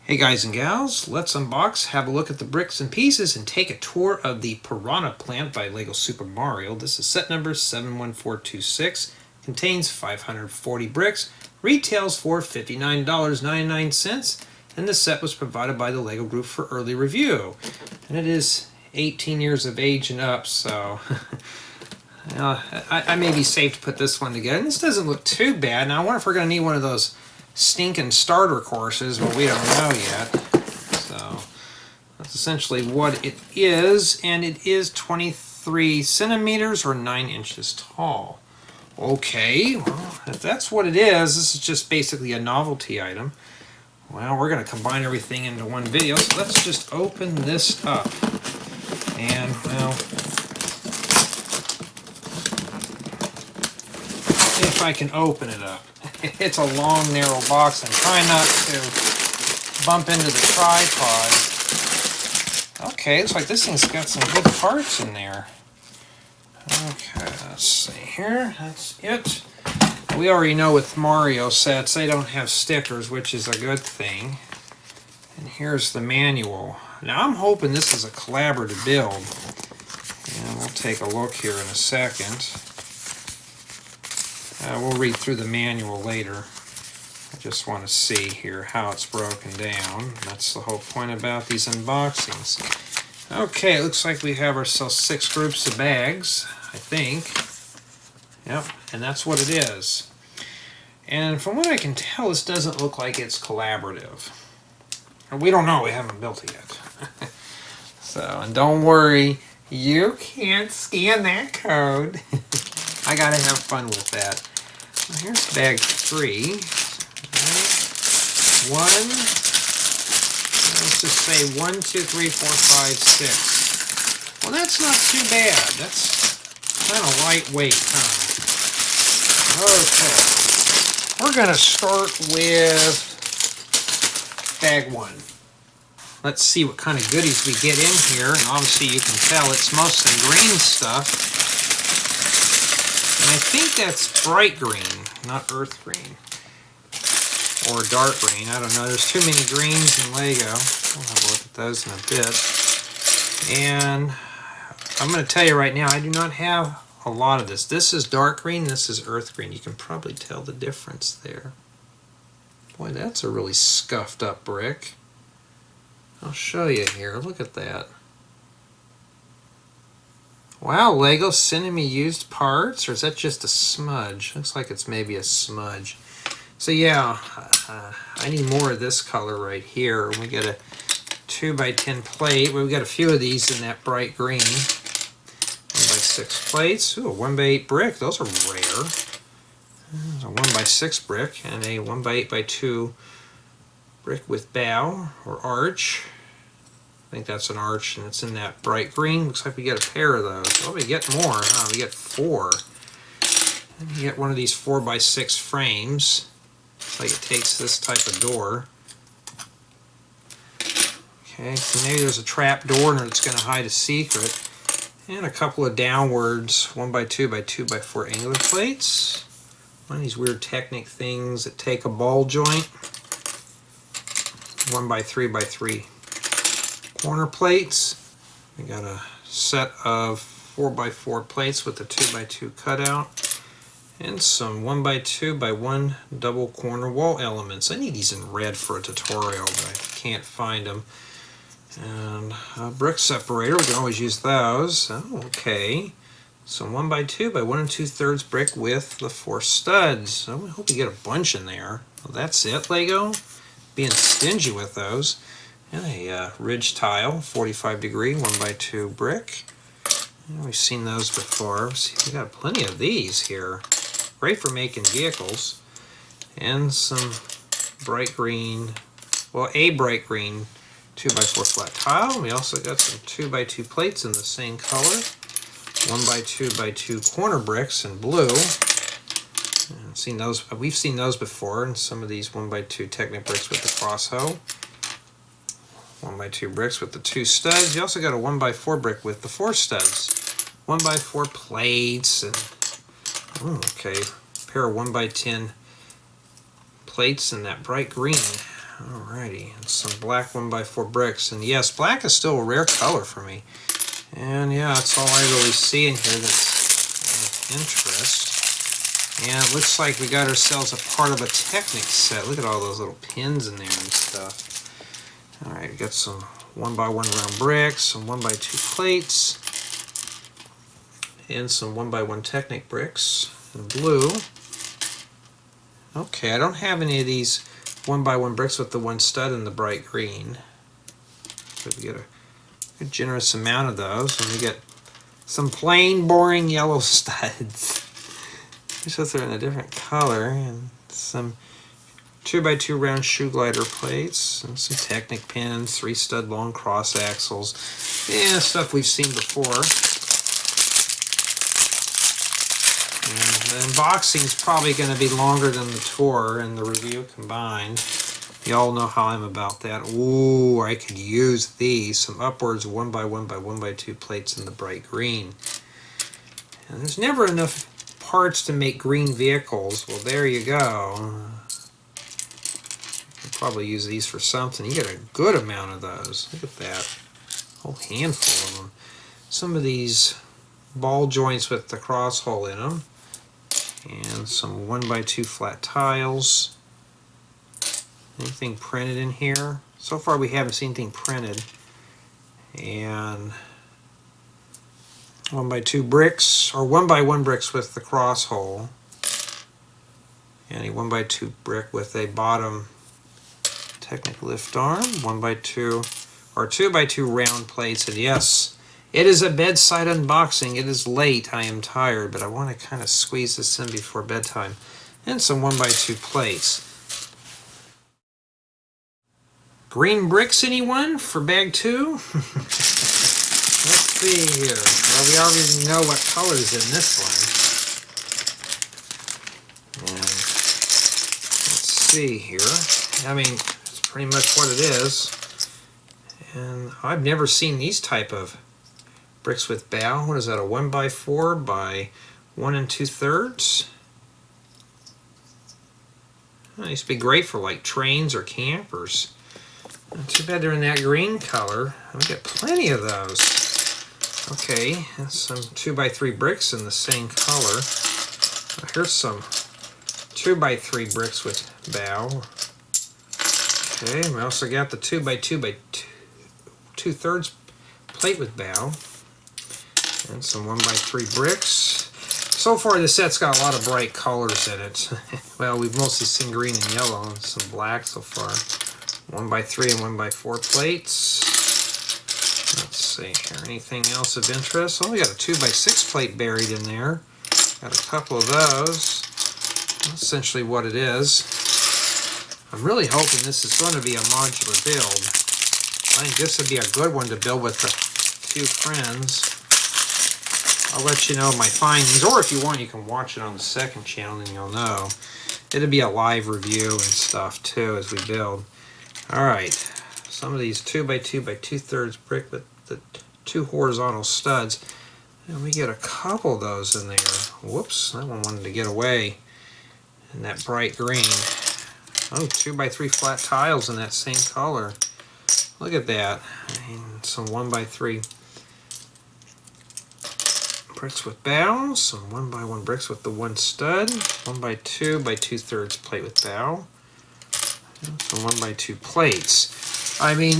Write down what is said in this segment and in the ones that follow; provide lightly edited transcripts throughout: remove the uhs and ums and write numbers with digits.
Hey guys and gals, let's unbox, have a look at the bricks and pieces, and take a tour of the Piranha Plant by LEGO Super Mario. This is set number 71426, contains 540 bricks, retails for $59.99, and the set was provided by the LEGO Group for early review. And it is 18 years of age and up, so I may be safe to put this one together. And this doesn't look too bad. Now I wonder if we're going to need one of those stinking starter courses, but we don't know yet. So that's essentially what it is, and it is 23 centimeters or 9 inches tall. Okay, well, if that's what it is, this is just basically a novelty item. Well, we're going to combine everything into one video, so let's just open this up. And, well, if I can open it up. It's a long, narrow box. I'm trying not to bump into the tripod. Okay, looks like this thing's got some good parts in there. Okay, let's see here. That's it. We already know with Mario sets, they don't have stickers, which is a good thing. And here's the manual. Now, I'm hoping this is a collaborative build. And we'll take a look here in a second. We'll read through the manual later. I just want to see here how it's broken down. That's the whole point about these unboxings. Okay, it looks like we have ourselves 6 groups of bags, I think. Yep, and that's what it is. And from what I can tell, this doesn't look like it's collaborative. We don't know, we haven't built it yet. So, and don't worry, you can't scan that code. I gotta have fun with that. Well, here's bag 3. Right. Let's just say 1, 2, 3, 4, 5, 6. Well, that's not too bad. That's kind of lightweight, huh? Okay. We're gonna start with bag 1. Let's see what kind of goodies we get in here. And obviously you can tell it's mostly green stuff. And I think that's bright green, not earth green. Or dark green, I don't know. There's too many greens in LEGO. We'll have a look at those in a bit. And I'm going to tell you right now, I do not have a lot of this. This is dark green, this is earth green. You can probably tell the difference there. Boy, that's a really scuffed up brick. I'll show you here. Look at that. Wow, LEGO sending me used parts, or is that just a smudge? Looks like it's maybe a smudge. So yeah, I need more of this color right here. We got a 2x10 plate. We've got a few of these in that bright green. 1x6 plates. Ooh, a 1x8 brick. Those are rare. There's a 1x6 brick and a 1x8x2 brick with bow or arch. I think that's an arch, and it's in that bright green. Looks like we get a pair of those. Oh, we get more, huh? We get 4. And you get one of these 4x6 frames. Looks like it takes this type of door. Okay, so maybe there's a trap door and it's going to hide a secret. And a couple of downwards 1x2x2x4 angular plates. One of these weird Technic things that take a ball joint. 1x3x3 corner plates. We got a set of 4x4 plates with a 2x2 cutout, and some 1x2x1 double corner wall elements. I need these in red for a tutorial, but I can't find them. And a brick separator, we can always use those. Oh, okay. So 1x2x1 2/3 brick with the 4 studs. So I hope we get a bunch in there. Well, that's it, LEGO. Being stingy with those. And a ridge tile, 45 degree, 1x2 brick. And we've seen those before. See, we got plenty of these here. Great for making vehicles. And some bright green, well, a bright green 2x4 flat tile. We also got some 2x2 plates in the same color. 1x2x2 corner bricks in blue. And seen those, we've seen those before, and some of these 1x2 Technic bricks with the cross hoe. 1x2 bricks with the 2 studs. You also got a 1x4 brick with the 4 studs. 1x4 plates. And, okay, a pair of 1x10 plates in that bright green. Alrighty, and some black 1x4 bricks. And yes, black is still a rare color for me. And yeah, that's all I really see in here that's of interest. And it looks like we got ourselves a part of a Technic set. Look at all those little pins in there and stuff. Alright, we got some 1x1 round bricks, some 1x2 plates, and some 1x1 Technic bricks in blue. Okay, I don't have any of these 1x1 bricks with the one stud in the bright green. So we get a good generous amount of those, and we get some plain boring yellow studs. Just they're in a different color, and some 2x2 round shoe glider plates, and some Technic pins, 3 stud long cross axles. Yeah, stuff we've seen before. And the unboxing is probably going to be longer than the tour and the review combined. You all know how I'm about that. Ooh, I could use these. Some upwards 1x1x1x2 plates in the bright green. And there's never enough parts to make green vehicles. Well, there you go. I'll probably use these for something. You get a good amount of those. Look at that. A whole handful of them. Some of these ball joints with the cross hole in them. And some 1x2 flat tiles. Anything printed in here? So far we haven't seen anything printed. And 1x2 bricks, or 1x1 bricks with the cross hole. And a 1x2 brick with a bottom Technic lift arm. 1x2 or 2x2 round plates. And yes, it is a bedside unboxing. It is late. I am tired, but I want to kind of squeeze this in before bedtime. And some 1x2 plates. Green bricks, anyone, for bag 2? Let's see here. Well, we already know what color's in this one. And let's see here. I mean, it's pretty much what it is. And I've never seen these type of bricks with bow. What is that, a 1x4 by 1 2/3? That used to be great for like trains or campers. Not too bad they're in that green color. We get plenty of those. Okay, and some 2x3 bricks in the same color. Here's some 2x3 bricks with bow. Okay, we also got the 2x2 by 2/3 plate with bow. And some 1x3 bricks. So far this set's got a lot of bright colors in it. Well, we've mostly seen green and yellow and some black so far. 1x3 and 1x4 plates. Let's see here, anything else of interest? Oh, we got a 2x6 plate buried in there. Got a couple of those. That's essentially what it is. I'm really hoping this is going to be a modular build. I think this would be a good one to build with a few friends. I'll let you know my findings, or if you want, you can watch it on the second channel and you'll know. It'll be a live review and stuff too as we build. Alright, some of these 2x2 by 2/3 brick with the 2 horizontal studs. And we get a couple of those in there. Whoops, that one wanted to get away. And that bright green. Oh, 2x3 flat tiles in that same color. Look at that. And some 1x3 bricks with bow. Some 1x1 bricks with the 1 stud. 1x2 by 2/3 plate with bow. Some 1x2 plates. I mean,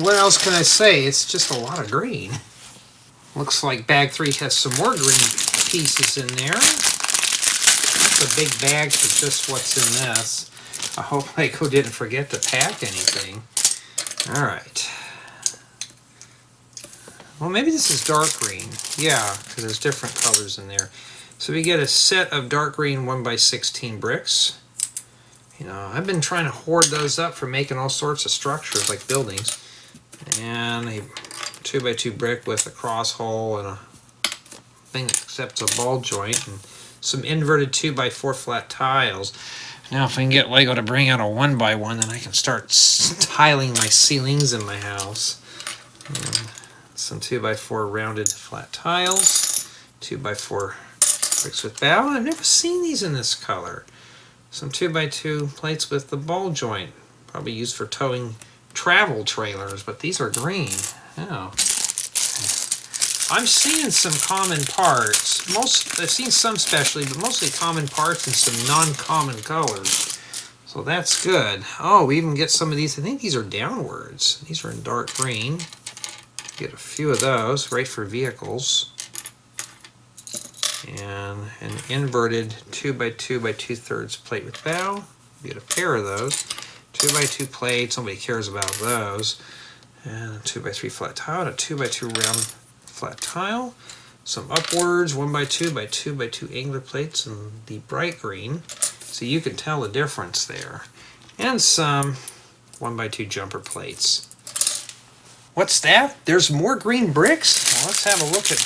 what else can I say? It's just a lot of green. Looks like bag 3 has some more green pieces in there. It's a big bag for just what's in this. I hope Heiko didn't forget to pack anything. Alright. Well, maybe this is dark green. Yeah, because there's different colors in there. So we get a set of dark green 1x16 bricks. You know, I've been trying to hoard those up for making all sorts of structures like buildings. And a 2x2 brick with a cross hole and a thing that accepts a ball joint, and some inverted 2x4 flat tiles. Now if I can get Lego to bring out a 1x1, then I can start tiling my ceilings in my house. And some 2x4 rounded flat tiles, 2x4 bricks with bow. I've never seen these in this color. Some 2x2 plates with the ball joint, Probably used for towing travel trailers, but these are green. Oh. I'm seeing some common parts. I've seen some specially, but mostly common parts and some non-common colors. So that's good. Oh, we even get some of these. I think these are downwards. These are in dark green. Get a few of those, right for vehicles. And an inverted 2x2 by 2/3 plate with bow. Get a pair of those. 2x2 plates, nobody cares about those. And a 2x3 flat tile, and a 2x2 round flat tile. Some upwards, 1x2 by 2x2 angler plates in the bright green. So you can tell the difference there. And some 1x2 jumper plates. What's that? There's more green bricks? Well, let's have a look at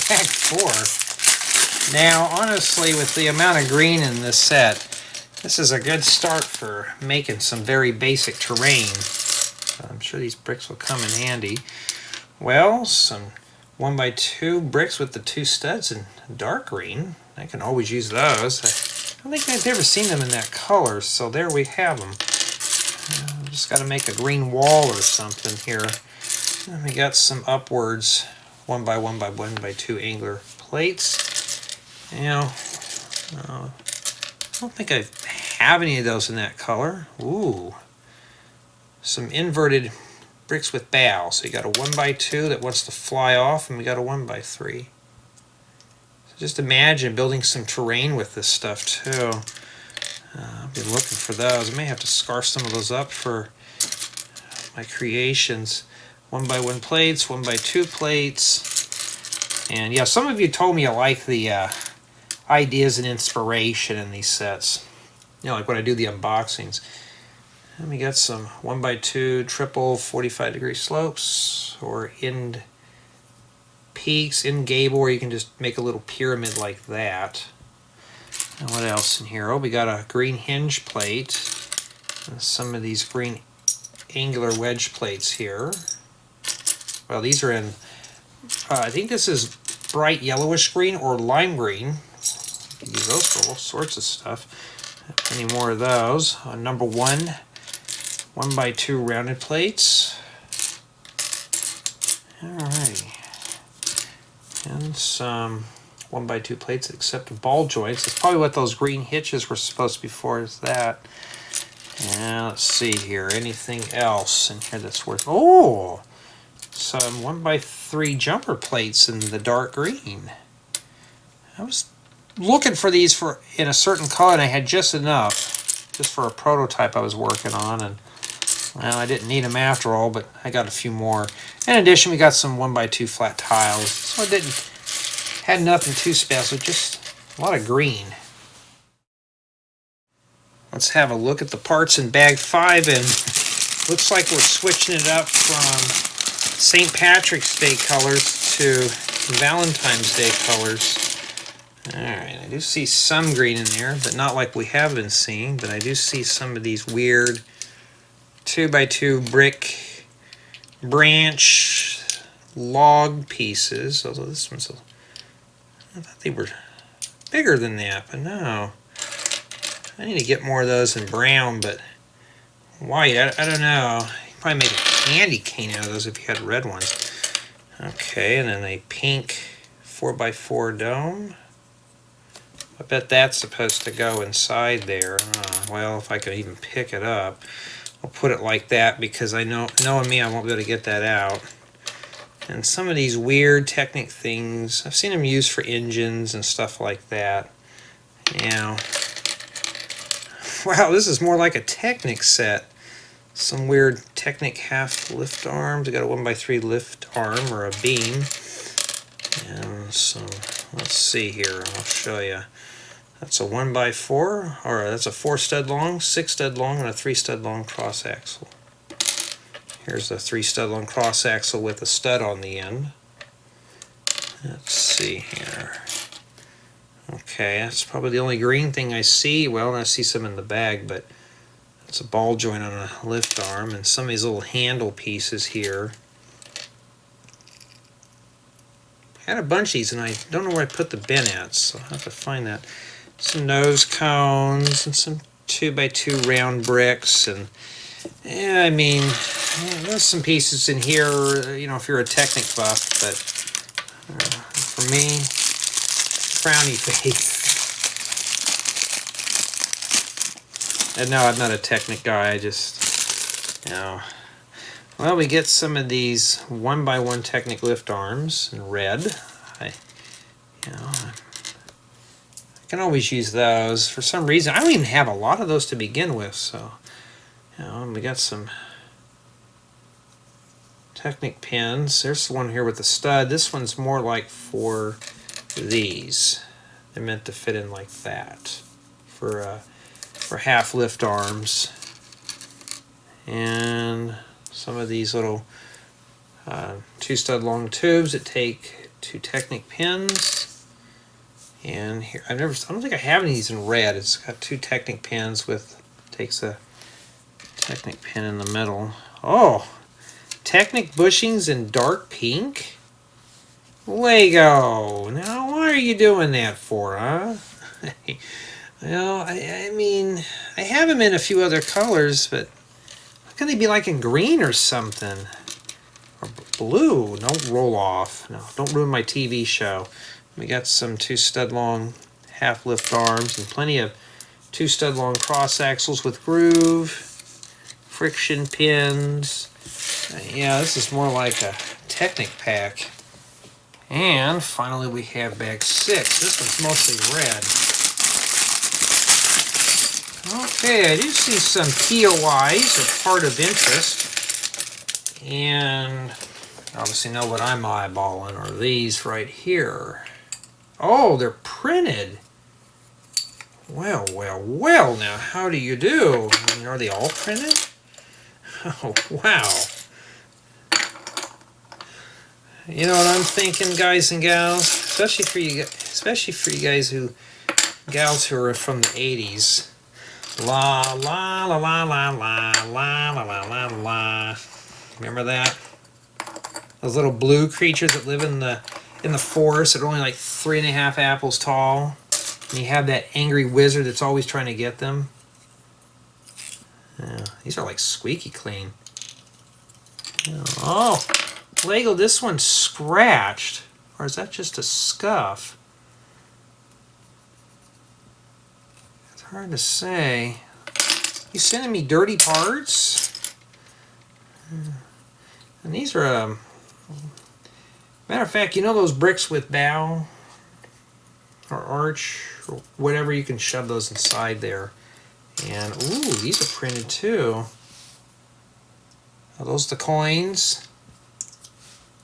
bag 4. Now, honestly, with the amount of green in this set, this is a good start for making some very basic terrain. I'm sure these bricks will come in handy. Well, some 1x2 bricks with the 2 studs in dark green. I can always use those. I don't think I've ever seen them in that color, so there we have them. Just got to make a green wall or something here. And we got some upwards 1x1 by 1x2 angler plates. Now, I don't think I have any of those in that color. Ooh. Some inverted bricks with bow. So you got a 1x2 that wants to fly off, and we got a 1x3. So just imagine building some terrain with this stuff too. I've been looking for those. I may have to scarf some of those up for my creations. 1x1 plates, 1x2 plates. And yeah, some of you told me you like the ideas and inspiration in these sets. You know, like when I do the unboxings. And we got some 1x2 triple 45-degree slopes, or end peaks, end gable, where you can just make a little pyramid like that. And what else in here? Oh, we got a green hinge plate. And some of these green angular wedge plates here. Well, these are in, I think this is bright yellowish green or lime green. You can use those for all sorts of stuff. Any more of those? Number 1, 1x2 rounded plates. Alrighty. And some 1x2 plates that accept ball joints. That's probably what those green hitches were supposed to be for, is that. And let's see here. Anything else in here that's worth... Oh! Some 1x3 jumper plates in the dark green. I was looking for these in a certain color, and I had just enough, just for a prototype I was working on, and well, I didn't need them after all, but I got a few more. In addition, we got some 1x2 flat tiles, so I had nothing too special, just a lot of green. Let's have a look at the parts in bag 5, and looks like we're switching it up from St. Patrick's Day colors to Valentine's Day colors. Alright, I do see some green in there, but not like we have been seeing, but I do see some of these weird 2x2 brick branch log pieces, although this one's I thought they were bigger than that, but no. I need to get more of those in brown, but white, I don't know. You can probably make a candy cane out of those if you had red ones. Okay, and then a pink 4x4 dome. I bet that's supposed to go inside there. Well, if I could even pick it up. I'll put it like that because I know, knowing me, I won't be able to get that out. And some of these weird Technic things, I've seen them used for engines and stuff like that. You know, wow, this is more like a Technic set. Some weird Technic half lift arms. I got a 1x3 lift arm or a beam. And some, let's see here, I'll show you. That's a 1x4, or that's a 4 stud long, 6 stud long, and a 3 stud long cross axle. Here's the 3 stud long cross axle with a stud on the end. Let's see here. Okay, that's probably the only green thing I see. Well, I see some in the bag, but it's a ball joint on a lift arm, and some of these little handle pieces here. I had a bunch of these, and I don't know where I put the bin at, so I'll have to find that. Some nose cones, and some 2x2 round bricks, and Yeah, I mean, there's some pieces in here, you know, if you're a Technic buff, but for me, frowny face. And no, I'm not a Technic guy, I just, you know. Well, we get some of these 1x1 Technic lift arms in red. I can always use those. For some reason, I don't even have a lot of those to begin with, so, you know, and we got some Technic pins. There's the one here with the stud. This one's more like for these. They're meant to fit in like that for half lift arms. And some of these little 2 stud long tubes that take 2 Technic pins. And here, I don't think I have any of these in red. It's got 2 Technic pins with, takes a Technic pin in the middle. Oh, Technic bushings in dark pink? Lego, now why are you doing that for, huh? Well, I mean, I have them in a few other colors, but how can they be like in green or something? Or blue? Don't roll off. No, don't ruin my TV show. We got some 2 stud long half lift arms and plenty of 2 stud long cross axles with groove, friction pins. Yeah, this is more like a Technic pack. And finally we have bag 6. This one's mostly red. Okay, I do see some POIs, or part of interest. And obviously know what I'm eyeballing are these right here. Oh, they're printed. Well, well, well, now how do you do? I mean, are they all printed? Oh, wow. You know what I'm thinking, guys and gals? Especially for you guys gals who are from the 80s. La la la la la la la la la la la. Remember that? Those little blue creatures that live in the forest that are only like 3.5 apples tall. And you have that angry wizard that's always trying to get them. Yeah, these are like squeaky clean. Oh, Lego, this one's scratched. Or is that just a scuff? It's hard to say. You sending me dirty parts? And these are, matter of fact, you know those bricks with bow or arch or whatever, you can shove those inside there. And ooh, these are printed too. Are those the coins?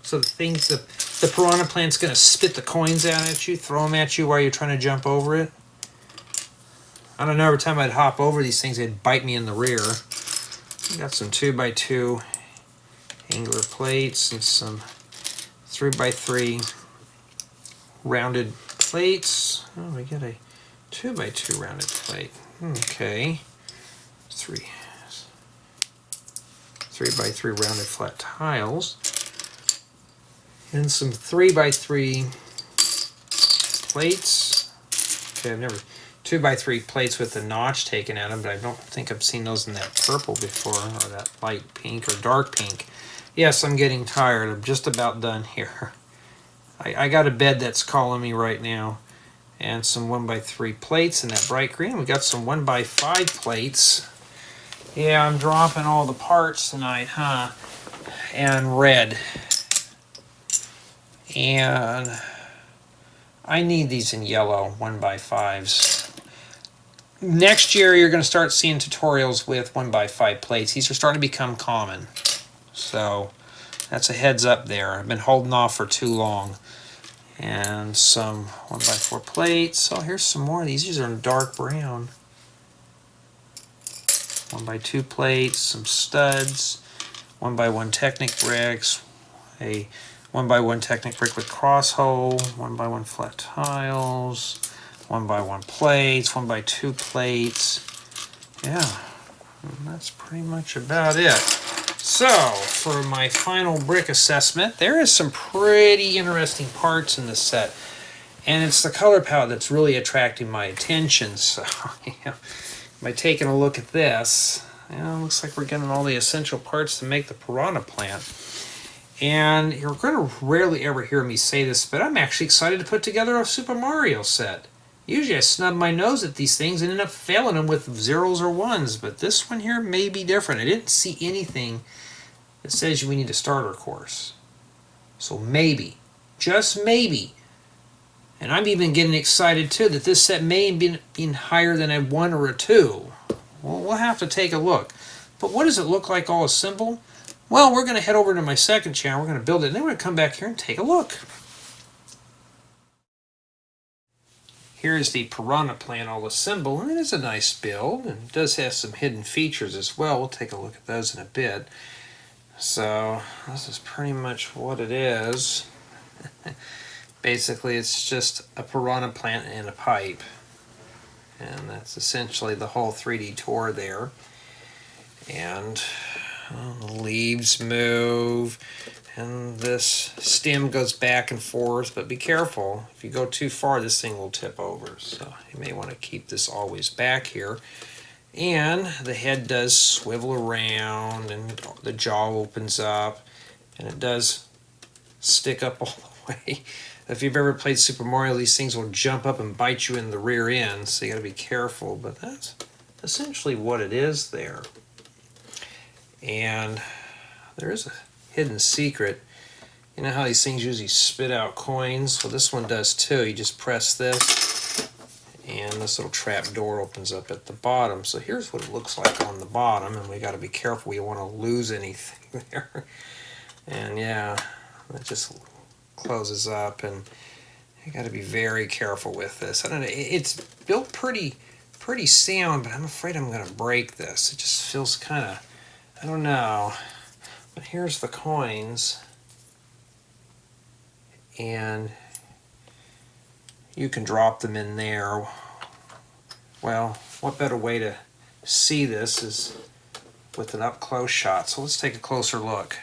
So the things, the Piranha Plant's gonna spit the coins out at you, throw them at you while you're trying to jump over it. I don't know, every time I'd hop over these things, they'd bite me in the rear. Got some 2x2 angular plates and some 3x3 rounded plates. Oh, we got a 2x2 rounded plate. Okay. 3x3 rounded flat tiles. And some 3x3 plates. Okay, I've never 2x3 plates with the notch taken out of them, but I don't think I've seen those in that purple before, or that light pink or dark pink. Yes, I'm getting tired. I'm just about done here. I got a bed that's calling me right now. And some 1x3 plates in that bright green. We got some 1x5 plates. Yeah, I'm dropping all the parts tonight, huh? And red. And I need these in yellow 1x5s. Next year, you're going to start seeing tutorials with 1x5 plates. These are starting to become common. So that's a heads up there. I've been holding off for too long. And some 1x4 plates. Oh, here's some more of these. These are in dark brown. 1x2 plates, some studs, 1x1 Technic bricks, a 1x1 Technic brick with cross hole, 1x1 flat tiles, 1x1 plates, 1x2 plates. Yeah, that's pretty much about it. So, for my final brick assessment, there is some pretty interesting parts in this set. And it's the color palette that's really attracting my attention. So, by taking a look at this, looks like we're getting all the essential parts to make the Piranha Plant. And you're going to rarely ever hear me say this, but I'm actually excited to put together a Super Mario set. Usually I snub my nose at these things and end up failing them with zeros or ones, but this one here may be different. I didn't see anything that says we need a starter course. So maybe, just maybe, and I'm even getting excited too that this set may be higher than a 1 or a 2. Well, we'll have to take a look. But what does it look like all assembled? Well, we're going to head over to my second channel. We're going to build it, and then we're going to come back here and take a look. Here's the Piranha Plant all assembled, and it is a nice build, and it does have some hidden features as well. We'll take a look at those in a bit. So this is pretty much what it is. Basically, it's just a Piranha Plant and a pipe. And that's essentially the whole 3D tour there. And the leaves move, and this stem goes back and forth, but be careful. If you go too far, this thing will tip over. So you may want to keep this always back here. And the head does swivel around, and the jaw opens up, and it does stick up all the way. If you've ever played Super Mario, these things will jump up and bite you in the rear end, so you got to be careful. But that's essentially what it is there. And there is a hidden secret. You know how these things usually spit out coins? Well, this one does too. You just press this, and this little trap door opens up at the bottom. So here's what it looks like on the bottom, and we got to be careful. We don't want to lose anything there. And yeah, it just closes up, and you got to be very careful with this. I don't know. It's built pretty sound, but I'm afraid I'm going to break this. It just feels kind of, I don't know. But here's the coins, and you can drop them in there. Well, what better way to see this is with an up-close shot. So let's take a closer look.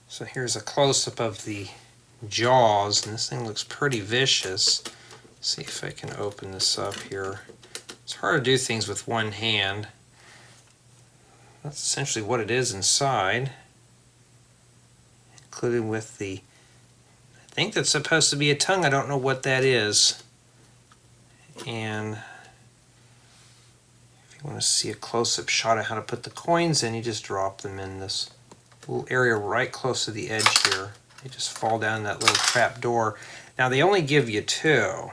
So here's a close-up of the jaws, and this thing looks pretty vicious. Let's see if I can open this up here. It's hard to do things with one hand. That's essentially what it is inside, including with the, I think that's supposed to be a tongue. I don't know what that is. And if you want to see a close-up shot of how to put the coins in, you just drop them in this little area right close to the edge here. They just fall down that little trap door. Now they only give you 2.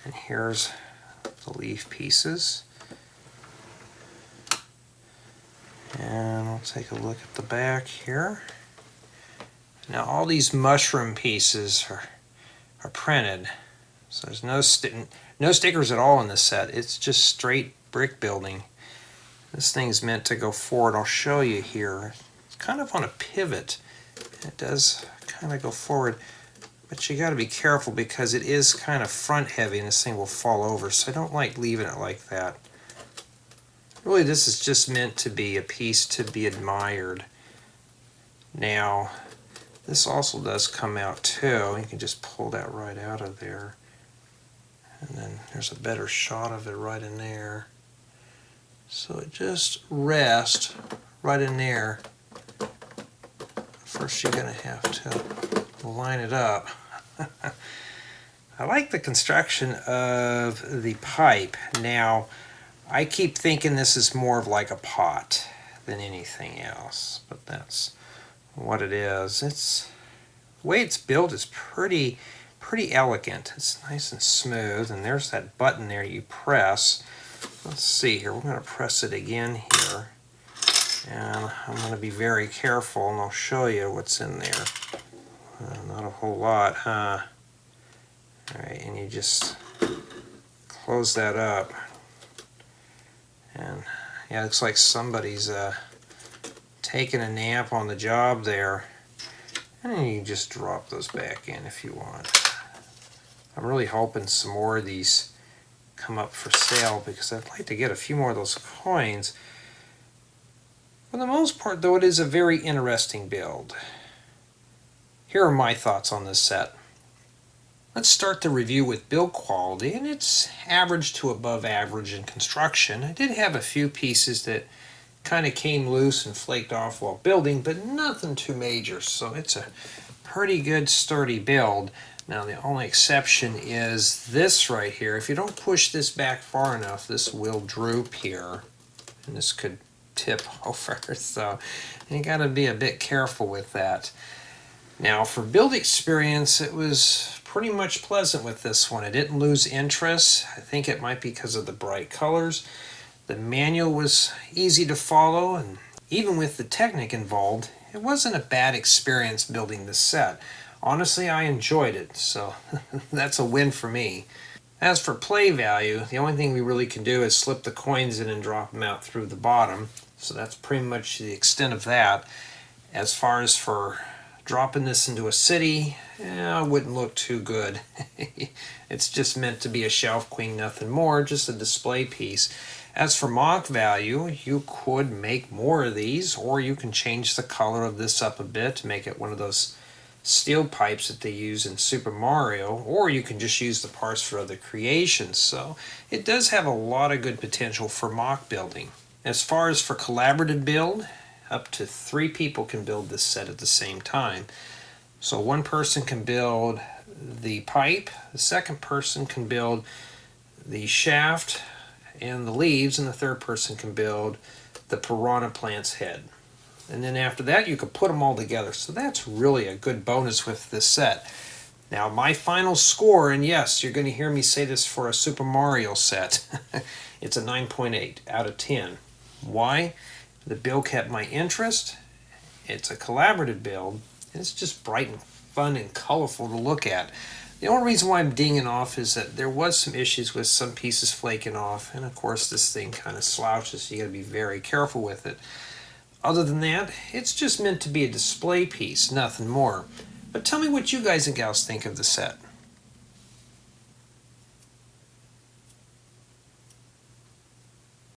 And here's the leaf pieces. And we'll take a look at the back here. Now all these mushroom pieces are printed. So there's no stickers at all in this set. It's just straight brick building. This thing's meant to go forward. I'll show you here. It's kind of on a pivot. It does kind of go forward, but you got to be careful because it is kind of front heavy and this thing will fall over. So I don't like leaving it like that. Really, this is just meant to be a piece to be admired. Now, this also does come out too. You can just pull that right out of there. And then there's a better shot of it right in there. So it just rests right in there. First you're going to have to line it up. I like the construction of the pipe. Now, I keep thinking this is more of like a pot than anything else, but that's what it is. The way it's built is pretty elegant. It's nice and smooth, and there's that button there you press. Let's see here. We're going to press it again here, and I'm going to be very careful, and I'll show you what's in there. Not a whole lot, huh? All right, and you just close that up. And yeah, it looks like somebody's taking a nap on the job there. And then you can just drop those back in if you want. I'm really hoping some more of these come up for sale because I'd like to get a few more of those coins. For the most part, though, it is a very interesting build. Here are my thoughts on this set. Let's start the review with build quality, and it's average to above average in construction. I did have a few pieces that kind of came loose and flaked off while building, but nothing too major, so it's a pretty good sturdy build. Now the only exception is this right here. If you don't push this back far enough, this will droop here, and this could tip over, so you got to be a bit careful with that. Now for build experience, it was pretty much pleasant with this one. I didn't lose interest. I think it might be because of the bright colors. The manual was easy to follow, and even with the Technic involved, it wasn't a bad experience building this set. Honestly, I enjoyed it, so that's a win for me. As for play value, the only thing we really can do is slip the coins in and drop them out through the bottom, so that's pretty much the extent of that. As far as for dropping this into a city, it wouldn't look too good. It's just meant to be a shelf queen, nothing more, just a display piece. As for MOC value, you could make more of these, or you can change the color of this up a bit to make it one of those steel pipes that they use in Super Mario, or you can just use the parts for other creations. So it does have a lot of good potential for MOC building. As far as for collaborative build, up to 3 people can build this set at the same time. So one person can build the pipe, the second person can build the shaft and the leaves, and the third person can build the Piranha Plant's head. And then after that, you could put them all together. So that's really a good bonus with this set. Now, my final score, and yes, you're going to hear me say this for a Super Mario set, it's a 9.8 out of 10. Why? The build kept my interest. It's a collaborative build. It's just bright and fun and colorful to look at. The only reason why I'm dinging off is that there was some issues with some pieces flaking off, and of course this thing kind of slouches, so you got to be very careful with it. Other than that, it's just meant to be a display piece, nothing more. But tell me what you guys and gals think of the set.